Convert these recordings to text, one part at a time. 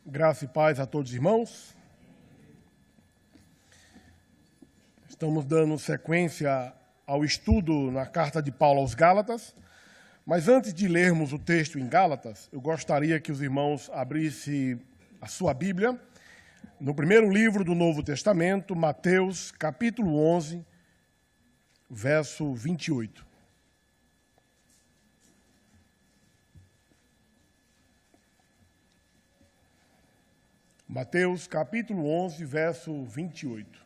Graça e paz a todos os irmãos. Estamos dando sequência ao estudo na carta de Paulo aos Gálatas, mas antes de lermos o texto em Gálatas, eu gostaria que os irmãos abrissem a sua Bíblia no primeiro livro do Novo Testamento, Mateus, capítulo 11, verso 28. Mateus, capítulo 11, verso 28.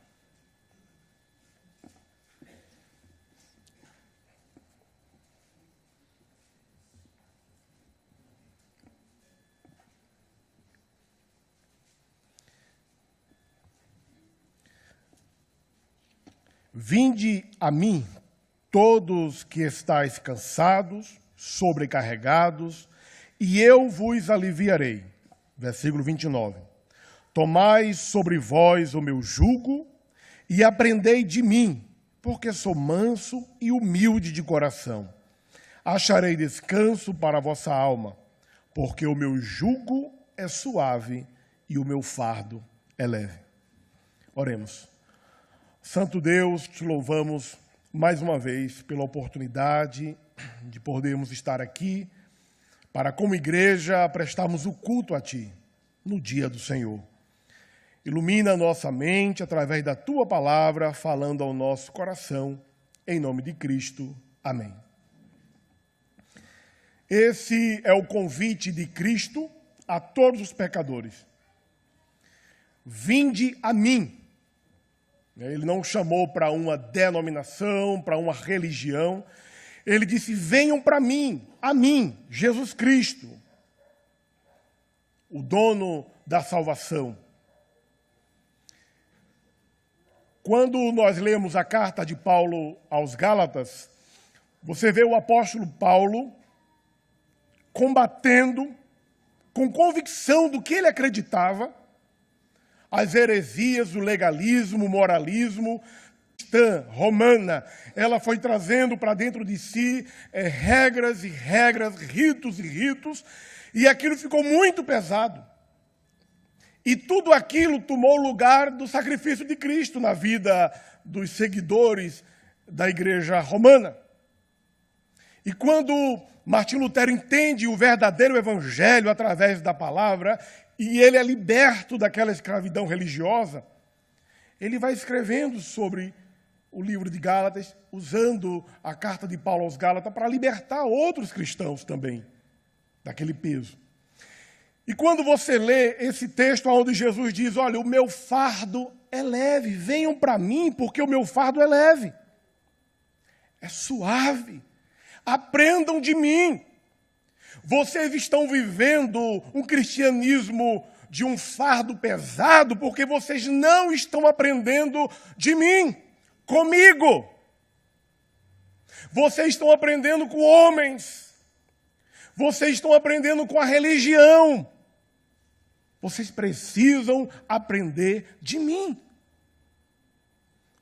Vinde a mim, todos que estáis cansados, sobrecarregados, e eu vos aliviarei. Versículo 29. Tomai sobre vós o meu jugo e aprendei de mim, porque sou manso e humilde de coração. Acharei descanso para a vossa alma, porque o meu jugo é suave e o meu fardo é leve. Oremos. Santo Deus, te louvamos mais uma vez pela oportunidade de podermos estar aqui para, como igreja, prestarmos o culto a Ti no dia do Senhor. Ilumina a nossa mente através da Tua palavra, falando ao nosso coração, em nome de Cristo. Amém. Esse é o convite de Cristo a todos os pecadores. Vinde a mim. Ele não chamou para uma denominação, para uma religião. Ele disse, venham para mim, a mim, Jesus Cristo, o dono da salvação. Quando nós lemos a carta de Paulo aos Gálatas, você vê o apóstolo Paulo combatendo com convicção do que ele acreditava, as heresias, o legalismo, o moralismo, cristã, romana. Ela foi trazendo para dentro de si regras e regras, ritos e ritos, e aquilo ficou muito pesado. E tudo aquilo tomou o lugar do sacrifício de Cristo na vida dos seguidores da igreja romana. E quando Martim Lutero entende o verdadeiro evangelho através da palavra, e ele é liberto daquela escravidão religiosa, ele vai escrevendo sobre o livro de Gálatas, usando a carta de Paulo aos Gálatas para libertar outros cristãos também daquele peso. E quando você lê esse texto onde Jesus diz, olha, o meu fardo é leve, venham para mim porque o meu fardo é leve, é suave, aprendam de mim. Vocês estão vivendo um cristianismo de um fardo pesado porque vocês não estão aprendendo de mim, comigo. Vocês estão aprendendo com homens. Vocês estão aprendendo com a religião. Vocês precisam aprender de mim.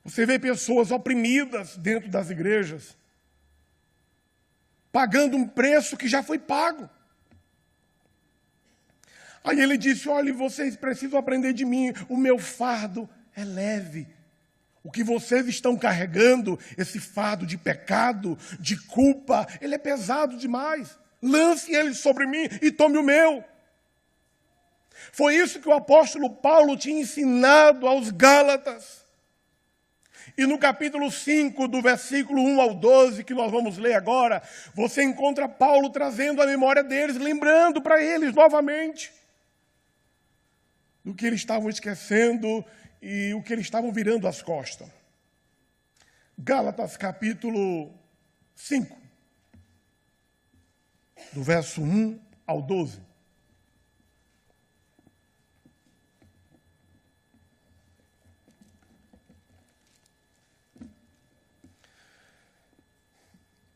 Você vê pessoas oprimidas dentro das igrejas, pagando um preço que já foi pago. Aí ele disse, olha, vocês precisam aprender de mim, o meu fardo é leve. O que vocês estão carregando, esse fardo de pecado, de culpa, ele é pesado demais. Lance ele sobre mim e tome o meu. Foi isso que o apóstolo Paulo tinha ensinado aos Gálatas. E no capítulo 5, do versículo 1 ao 12, que nós vamos ler agora, você encontra Paulo trazendo a memória deles, lembrando para eles novamente do que eles estavam esquecendo e o que eles estavam virando as costas. Gálatas, capítulo 5, do verso 1 ao 12.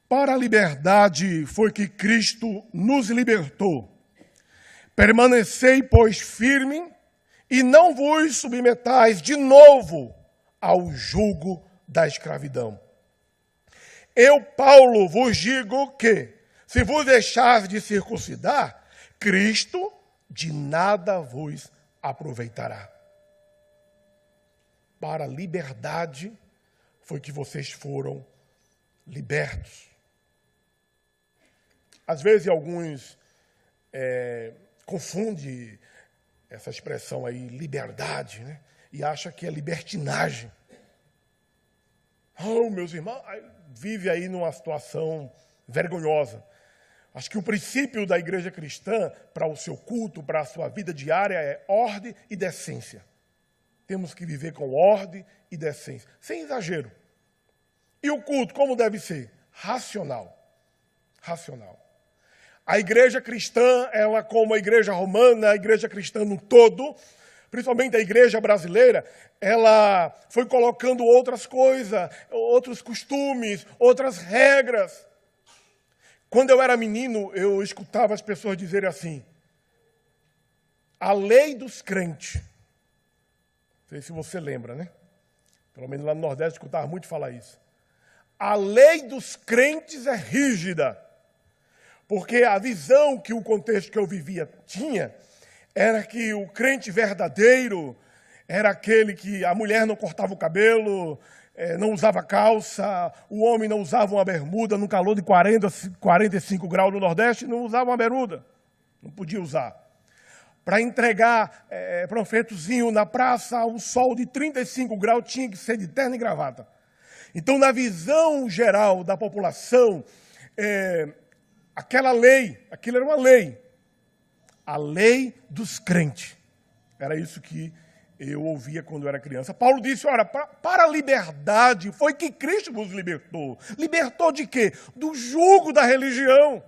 Para a liberdade foi que Cristo nos libertou. Permanecei, pois, firme, e não vos submetais de novo ao jugo da escravidão. Eu, Paulo, vos digo que, se vos deixares de circuncidar, Cristo de nada vos aproveitará. Para a liberdade foi que vocês foram libertos. Às vezes alguns confundem essa expressão aí, liberdade, né? E acham que é libertinagem. Oh, meus irmãos, vive aí numa situação vergonhosa. Acho que o princípio da igreja cristã, para o seu culto, para a sua vida diária, é ordem e decência. Temos que viver com ordem e decência, sem exagero. E o culto, como deve ser? Racional. Racional. A igreja cristã, ela como a igreja romana, a igreja cristã no todo, principalmente a igreja brasileira, ela foi colocando outras coisas, outros costumes, outras regras. Quando eu era menino, eu escutava as pessoas dizerem assim, a lei dos crentes. Não sei se você lembra, né? Pelo menos lá no Nordeste eu escutava muito falar isso. A lei dos crentes é rígida. Porque a visão que o contexto que eu vivia tinha era que o crente verdadeiro era aquele que a mulher não cortava o cabelo, não usava calça, o homem não usava uma bermuda no calor de 45 graus no Nordeste, não usava uma bermuda, não podia usar. Para entregar panfletozinho na praça, ao sol de 35 graus, tinha que ser de terno e gravata. Então, na visão geral da população, aquela lei, aquilo era uma lei. A lei dos crentes. Era isso que eu ouvia quando eu era criança. Paulo disse, ora, para a liberdade foi que Cristo vos libertou. Libertou de quê? Do jugo da religião.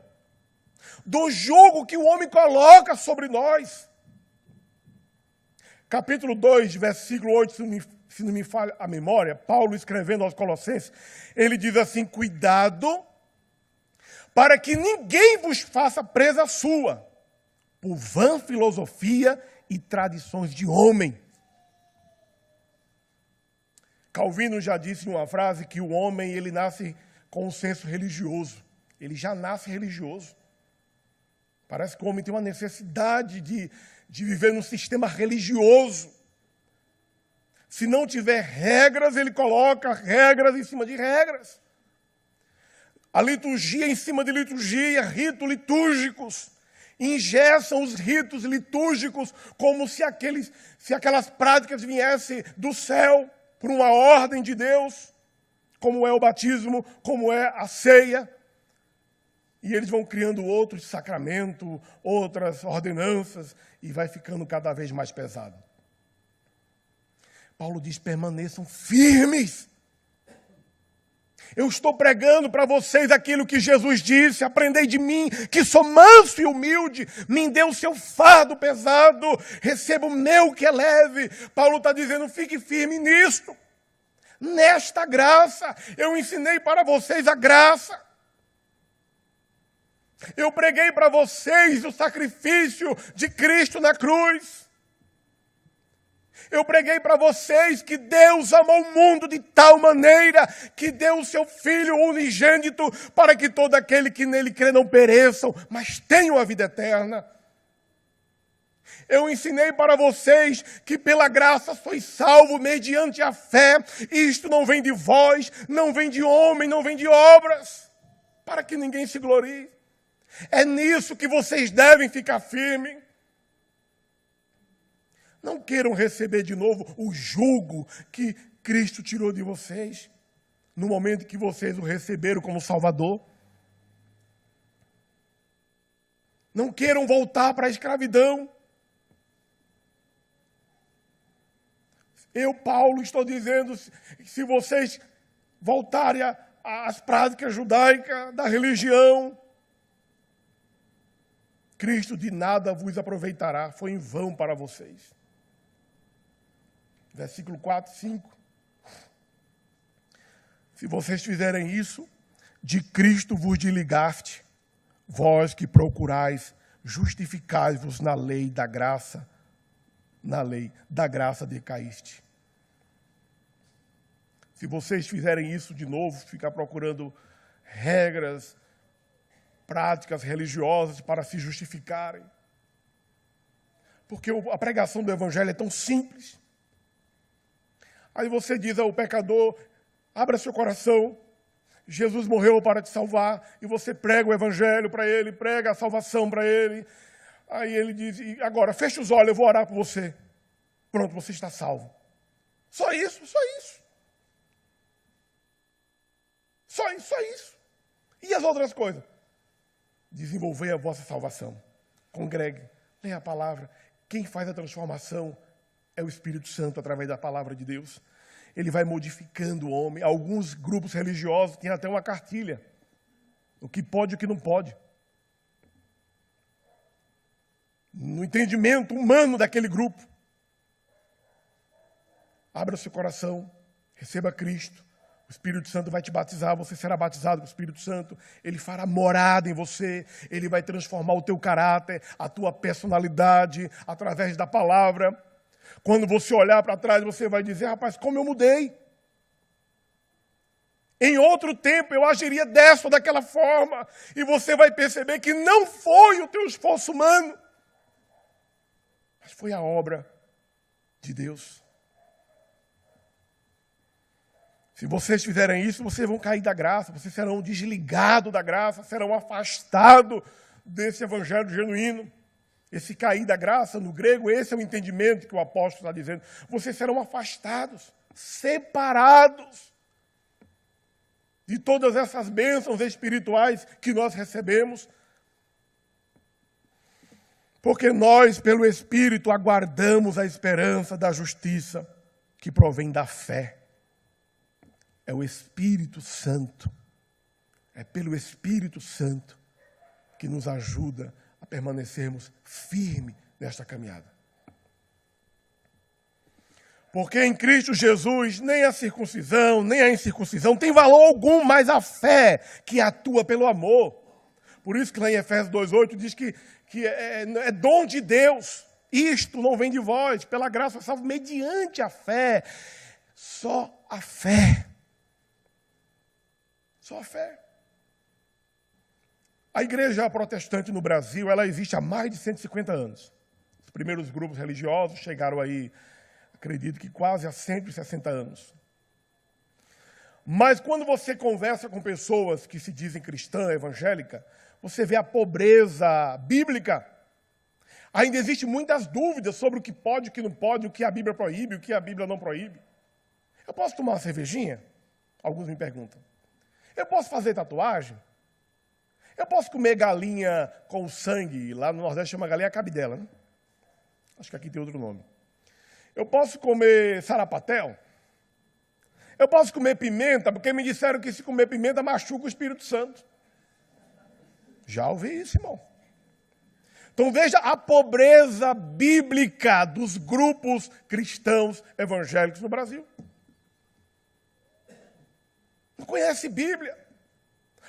Do jugo que o homem coloca sobre nós. Capítulo 2, versículo 8, se não me falha a memória, Paulo escrevendo aos Colossenses, ele diz assim, cuidado para que ninguém vos faça presa sua, por vã filosofia e tradições de homem. Calvino já disse em uma frase que o homem ele nasce com um senso religioso. Ele já nasce religioso. Parece que o homem tem uma necessidade de viver num sistema religioso. Se não tiver regras, ele coloca regras em cima de regras. A liturgia em cima de liturgia, ritos litúrgicos. Engessam os ritos litúrgicos como se aquelas práticas viessem do céu, por uma ordem de Deus, como é o batismo, como é a ceia. E eles vão criando outros sacramentos, outras ordenanças, e vai ficando cada vez mais pesado. Paulo diz, permaneçam firmes. Eu estou pregando para vocês aquilo que Jesus disse, aprendei de mim, que sou manso e humilde, me dê o seu fardo pesado, receba o meu que é leve. Paulo está dizendo, fique firme nisto, nesta graça. Eu ensinei para vocês a graça. Eu preguei para vocês o sacrifício de Cristo na cruz. Eu preguei para vocês que Deus amou o mundo de tal maneira que deu o seu Filho unigênito para que todo aquele que nele crê não pereçam, mas tenham a vida eterna. Eu ensinei para vocês que pela graça sois salvos mediante a fé. Isto não vem de vós, não vem de homem, não vem de obras, para que ninguém se glorie. É nisso que vocês devem ficar firmes. Não queiram receber de novo o jugo que Cristo tirou de vocês, no momento que vocês o receberam como Salvador. Não queiram voltar para a escravidão. Eu, Paulo, estou dizendo, se vocês voltarem às práticas judaicas da religião, Cristo de nada vos aproveitará, foi em vão para vocês. Versículo 4, 5. Se vocês fizerem isso, de Cristo vos desligaste, vós que procurais justificai-vos na lei da graça, decaíste. Se vocês fizerem isso de novo, ficar procurando regras, práticas religiosas para se justificarem, porque a pregação do evangelho é tão simples. Aí você diz ao pecador, abra seu coração, Jesus morreu para te salvar, e você prega o evangelho para ele, prega a salvação para ele. Aí ele diz, agora, fecha os olhos, eu vou orar por você. Pronto, você está salvo. Só isso, só isso. Só isso, só isso. E as outras coisas? Desenvolver a vossa salvação. Congregue, leia a palavra. Quem faz a transformação é o Espírito Santo através da palavra de Deus. Ele vai modificando o homem. Alguns grupos religiosos têm até uma cartilha. O que pode e o que não pode. No entendimento humano daquele grupo. Abra seu coração, receba Cristo. O Espírito Santo vai te batizar, você será batizado com o Espírito Santo. Ele fará morada em você, ele vai transformar o teu caráter, a tua personalidade, através da palavra. Quando você olhar para trás, você vai dizer, rapaz, como eu mudei. Em outro tempo eu agiria dessa ou daquela forma. E você vai perceber que não foi o teu esforço humano, mas foi a obra de Deus. Se vocês fizerem isso, vocês vão cair da graça, vocês serão desligados da graça, serão afastados desse evangelho genuíno. Esse cair da graça, no grego, esse é o entendimento que o apóstolo está dizendo. Vocês serão afastados, separados de todas essas bênçãos espirituais que nós recebemos. Porque nós, pelo Espírito, aguardamos a esperança da justiça que provém da fé. É o Espírito Santo, é pelo Espírito Santo que nos ajuda a permanecermos firmes nesta caminhada. Porque em Cristo Jesus nem a circuncisão, nem a incircuncisão tem valor algum, mas a fé que atua pelo amor. Por isso que lá em Efésios 2,8 diz que é dom de Deus. Isto não vem de vós, pela graça salvo mediante a fé. Só a fé. Só a fé. A igreja protestante no Brasil, ela existe há mais de 150 anos. Os primeiros grupos religiosos chegaram aí, acredito que quase há 160 anos. Mas quando você conversa com pessoas que se dizem cristã, evangélica, você vê a pobreza bíblica. Ainda existem muitas dúvidas sobre o que pode, o que não pode, o que a Bíblia proíbe, o que a Bíblia não proíbe. Eu posso tomar uma cervejinha? Alguns me perguntam. Eu posso fazer tatuagem? Eu posso comer galinha com sangue? Lá no Nordeste chama galinha cabidela, né? Acho que aqui tem outro nome. Eu posso comer sarapatel? Eu posso comer pimenta? Porque me disseram que se comer pimenta machuca o Espírito Santo. Já ouvi isso, irmão. Então veja a pobreza bíblica dos grupos cristãos evangélicos no Brasil. Não conhece Bíblia.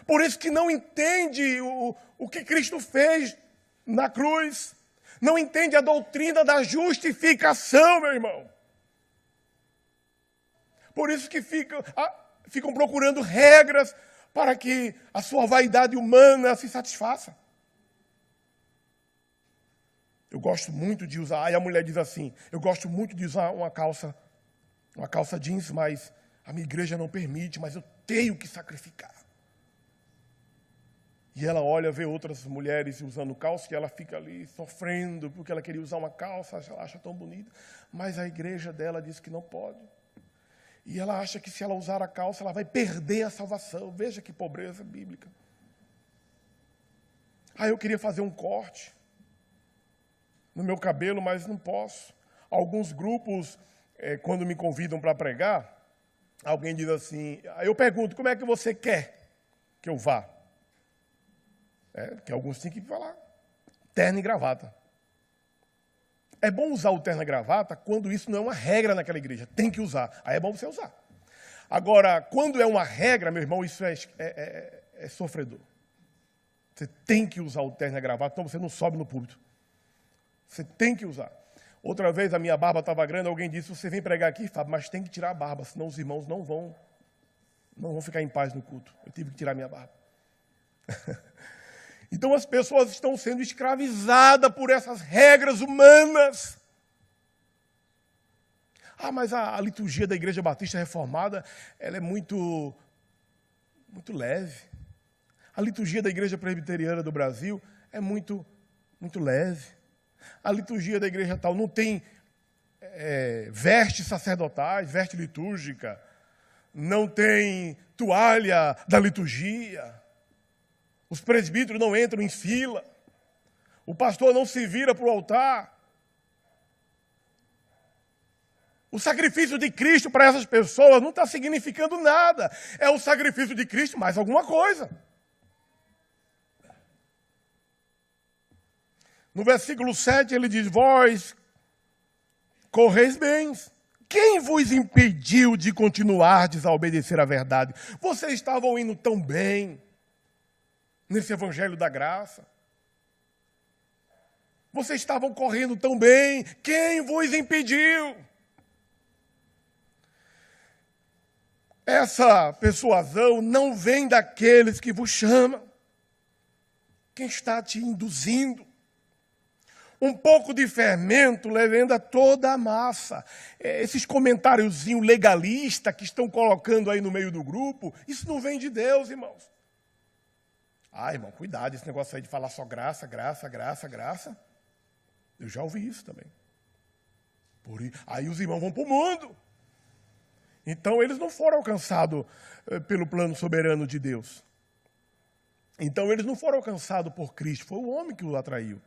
Por isso que não entende o que Cristo fez na cruz. Não entende a doutrina da justificação, meu irmão. Por isso que ficam procurando regras para que a sua vaidade humana se satisfaça. Eu gosto muito de usar, aí a mulher diz assim, eu gosto muito de usar uma calça jeans, mas a minha igreja não permite, mas eu tenho que sacrificar. E ela olha, vê outras mulheres usando calça, e ela fica ali sofrendo, porque ela queria usar uma calça, ela acha tão bonita, mas a igreja dela diz que não pode. E ela acha que se ela usar a calça, ela vai perder a salvação. Veja que pobreza bíblica. Eu queria fazer um corte no meu cabelo, mas não posso. Alguns grupos, quando me convidam para pregar, alguém diz assim, eu pergunto, como é que você quer que eu vá? Porque alguns têm que falar, terno e gravata. É bom usar o terno e gravata quando isso não é uma regra naquela igreja, tem que usar, aí é bom você usar. Agora, quando é uma regra, meu irmão, isso é sofredor. Você tem que usar o terno e gravata, então você não sobe no púlpito. Você tem que usar. Outra vez a minha barba estava grande, alguém disse, você vem pregar aqui, Fábio, mas tem que tirar a barba, senão os irmãos não vão ficar em paz no culto. Eu tive que tirar minha barba. Então as pessoas estão sendo escravizadas por essas regras humanas. Ah, mas a liturgia da Igreja Batista Reformada, ela é muito leve. A liturgia da Igreja Presbiteriana do Brasil é muito leve. A liturgia da igreja tal não tem vestes sacerdotais, veste litúrgica, não tem toalha da liturgia. Os presbíteros não entram em fila. O pastor não se vira para o altar. O sacrifício de Cristo para essas pessoas não está significando nada. É o sacrifício de Cristo mais alguma coisa. No versículo 7 ele diz, vós correis bem. Quem vos impediu de continuardes a obedecer à verdade? Vocês estavam indo tão bem nesse evangelho da graça. Vocês estavam correndo tão bem. Quem vos impediu? Essa persuasão não vem daqueles que vos chamam. Quem está te induzindo? Um pouco de fermento levando toda a massa. Esses comentáriozinhos legalistas que estão colocando aí no meio do grupo, isso não vem de Deus, irmãos. Ah, irmão, cuidado, esse negócio aí de falar só graça, graça, graça, graça. Eu já ouvi isso também. Aí os irmãos vão para o mundo. Então eles não foram alcançados pelo plano soberano de Deus. Então eles não foram alcançados por Cristo, foi o homem que os atraiu.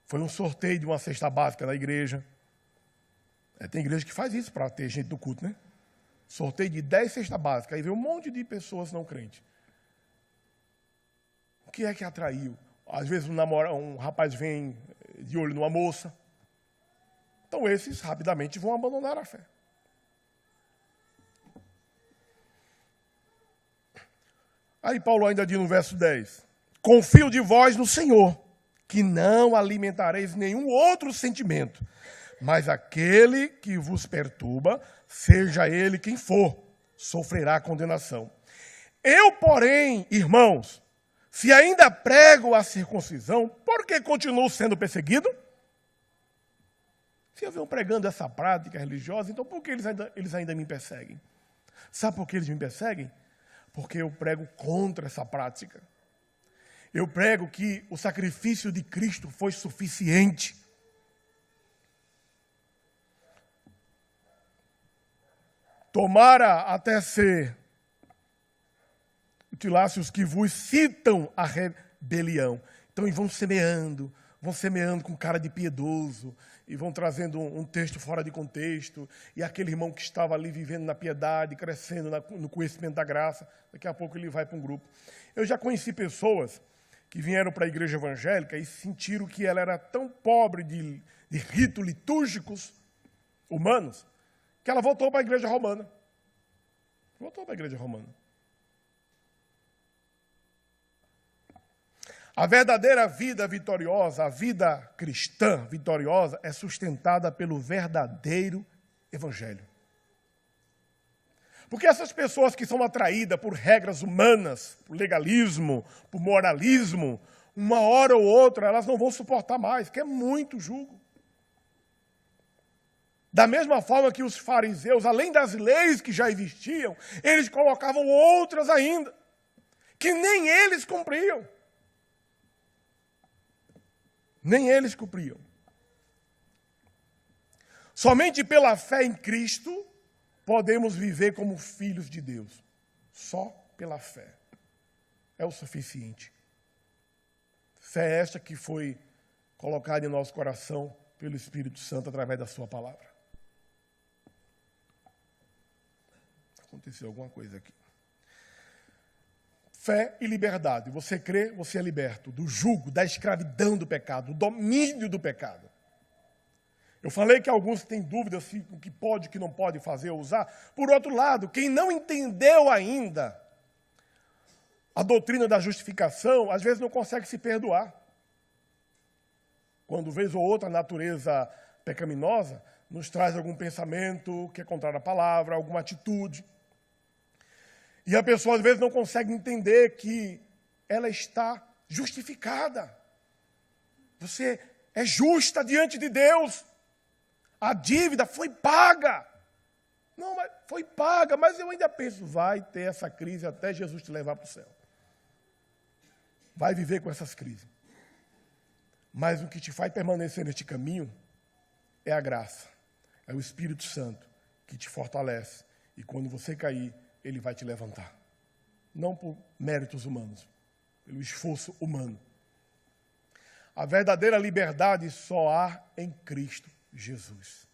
Foi um sorteio de uma cesta básica da igreja. Tem igreja que faz isso para ter gente do culto, né? Sorteio de 10 cestas básicas. Aí vem um monte de pessoas não crentes. O que é que atraiu? Às vezes um rapaz vem de olho numa moça. Então esses rapidamente vão abandonar a fé. Aí Paulo ainda diz no verso 10. Confio de vós no Senhor, que não alimentareis nenhum outro sentimento, mas aquele que vos perturba, seja ele quem for, sofrerá condenação. Eu, porém, irmãos, se ainda prego a circuncisão, por que continuo sendo perseguido? Se eu venho pregando essa prática religiosa, então por que eles ainda me perseguem? Sabe por que eles me perseguem? Porque eu prego contra essa prática. Eu prego que o sacrifício de Cristo foi suficiente. Tomara até ser utilácios que vos citam a rebelião. Então, eles vão semeando com cara de piedoso, e vão trazendo um texto fora de contexto, e aquele irmão que estava ali vivendo na piedade, crescendo no conhecimento da graça, daqui a pouco ele vai para um grupo. Eu já conheci pessoas que vieram para a igreja evangélica e sentiram que ela era tão pobre de ritos litúrgicos humanos, que ela voltou para a igreja romana. A verdadeira vida vitoriosa, a vida cristã vitoriosa, é sustentada pelo verdadeiro evangelho. Porque essas pessoas que são atraídas por regras humanas, por legalismo, por moralismo, uma hora ou outra elas não vão suportar mais, que é muito jugo. Da mesma forma que os fariseus, além das leis que já existiam, eles colocavam outras ainda, que nem eles cumpriam. Nem eles cumpriam. Somente pela fé em Cristo podemos viver como filhos de Deus. Só pela fé. É o suficiente. Fé esta que foi colocada em nosso coração pelo Espírito Santo através da sua palavra. Aconteceu alguma coisa aqui. Fé e liberdade. Você crê, você é liberto do jugo, da escravidão do pecado, do domínio do pecado. Eu falei que alguns têm dúvidas se o que pode, o que não pode fazer ou usar. Por outro lado, quem não entendeu ainda a doutrina da justificação, às vezes não consegue se perdoar. Quando vez ou outra a natureza pecaminosa nos traz algum pensamento que é contrário à palavra, alguma atitude. E a pessoa, às vezes, não consegue entender que ela está justificada. Você é justa diante de Deus. A dívida foi paga. Não, mas foi paga, mas eu ainda penso, vai ter essa crise até Jesus te levar para o céu. Vai viver com essas crises. Mas o que te faz permanecer neste caminho é a graça. É o Espírito Santo que te fortalece. E quando você cair, ele vai te levantar. Não por méritos humanos, pelo esforço humano. A verdadeira liberdade só há em Cristo Jesus.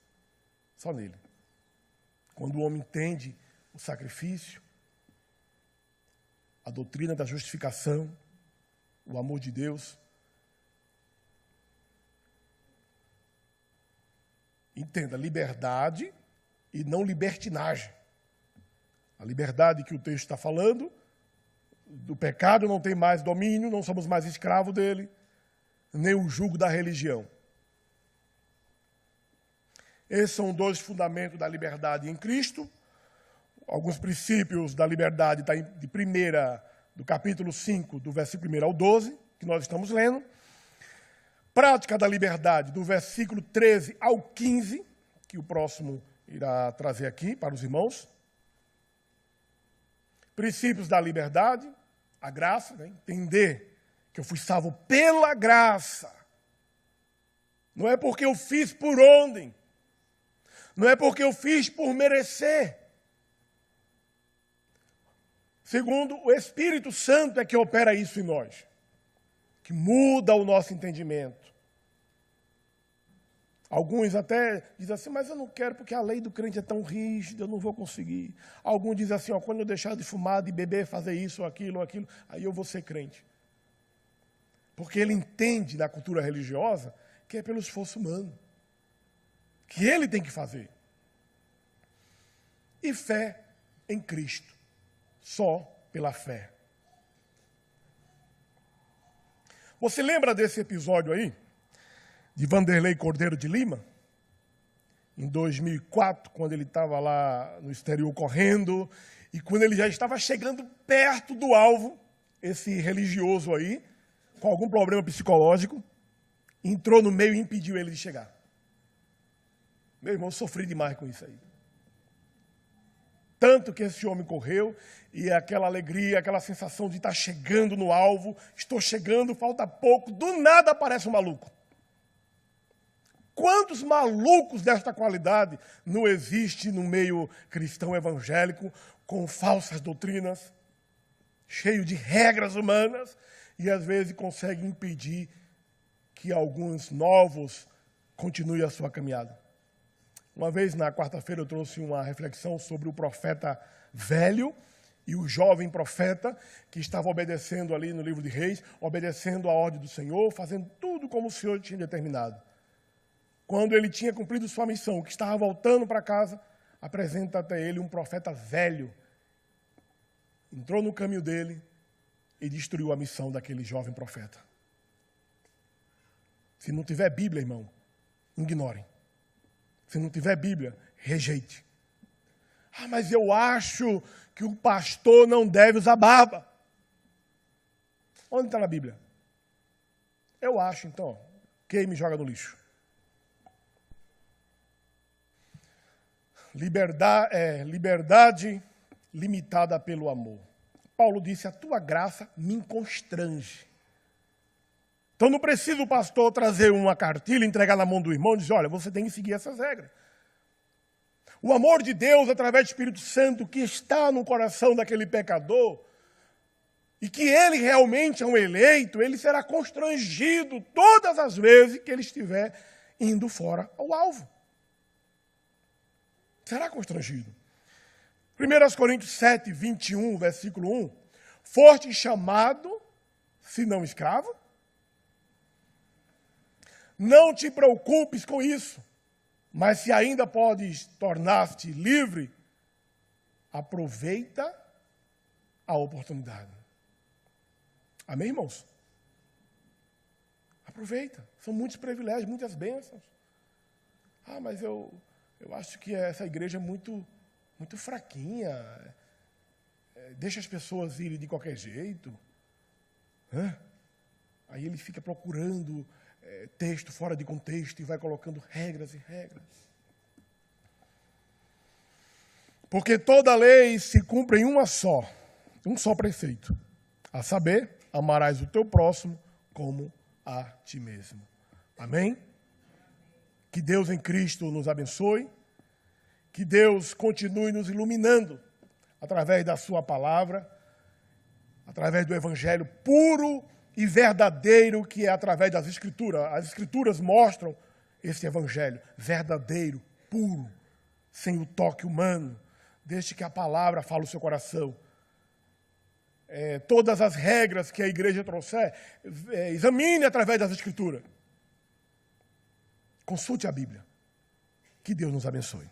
Só nele. Quando o homem entende o sacrifício, a doutrina da justificação, o amor de Deus, entenda, liberdade e não libertinagem. A liberdade que o texto está falando, do pecado não tem mais domínio, não somos mais escravos dele, nem o jugo da religião. Esses são dois fundamentos da liberdade em Cristo. Alguns princípios da liberdade tá de primeira, do capítulo 5, do versículo 1 ao 12, que nós estamos lendo. Prática da liberdade, do versículo 13 ao 15, que o próximo irá trazer aqui para os irmãos. Princípios da liberdade, a graça, né? Entender que eu fui salvo pela graça. Não é porque eu fiz por onde. Não é porque eu fiz por merecer. Segundo, o Espírito Santo é que opera isso em nós, que muda o nosso entendimento. Alguns até dizem assim, mas eu não quero porque a lei do crente é tão rígida, eu não vou conseguir. Alguns dizem assim, ó, quando eu deixar de fumar, de beber, fazer isso, ou aquilo, aí eu vou ser crente. Porque ele entende na cultura religiosa que é pelo esforço humano, que ele tem que fazer. E fé em Cristo, só pela fé. Você lembra desse episódio aí? De Vanderlei Cordeiro de Lima, em 2004, quando ele estava lá no exterior correndo, e quando ele já estava chegando perto do alvo, esse religioso aí, com algum problema psicológico, entrou no meio e impediu ele de chegar. Meu irmão, eu sofri demais com isso aí. Tanto que esse homem correu, e aquela alegria, aquela sensação de estar chegando no alvo, estou chegando, falta pouco, do nada aparece um maluco. Quantos malucos desta qualidade não existe no meio cristão evangélico, com falsas doutrinas, cheio de regras humanas, e às vezes consegue impedir que alguns novos continuem a sua caminhada. Uma vez, na quarta-feira, eu trouxe uma reflexão sobre o profeta velho e o jovem profeta que estava obedecendo ali no livro de Reis, obedecendo a ordem do Senhor, fazendo tudo como o Senhor tinha determinado. Quando ele tinha cumprido sua missão, que estava voltando para casa, apresenta até ele um profeta velho. Entrou no caminho dele e destruiu a missão daquele jovem profeta. Se não tiver Bíblia, irmão, ignorem. Se não tiver Bíblia, rejeite. Ah, mas eu acho que o pastor não deve usar barba. Onde está na Bíblia? Eu acho, então, queime e joga no lixo. Liberdade limitada pelo amor. Paulo disse, a tua graça me constrange. Então não precisa o pastor trazer uma cartilha, entregar na mão do irmão e dizer, olha, você tem que seguir essas regras. O amor de Deus, através do Espírito Santo, que está no coração daquele pecador, e que ele realmente é um eleito, ele será constrangido todas as vezes que ele estiver indo fora ao alvo. Será constrangido. 1 Coríntios 7, 21, versículo 1. Foste chamado, se não escravo. Não te preocupes com isso, mas se ainda podes tornar-te livre, aproveita a oportunidade. Amém, irmãos? Aproveita. São muitos privilégios, muitas bênçãos. Ah, mas eu acho que essa igreja é muito fraquinha. Deixa as pessoas irem de qualquer jeito. Aí ele fica procurando texto fora de contexto e vai colocando regras e regras. Porque toda lei se cumpre em um só preceito, a saber, amarás o teu próximo como a ti mesmo. Amém? Que Deus em Cristo nos abençoe, que Deus continue nos iluminando através da sua palavra, através do evangelho puro e verdadeiro que é através das Escrituras. As Escrituras mostram esse evangelho verdadeiro, puro, sem o toque humano. Deixe que a palavra fale o seu coração. Todas as regras que a igreja trouxer, examine através das Escrituras. Consulte a Bíblia. Que Deus nos abençoe.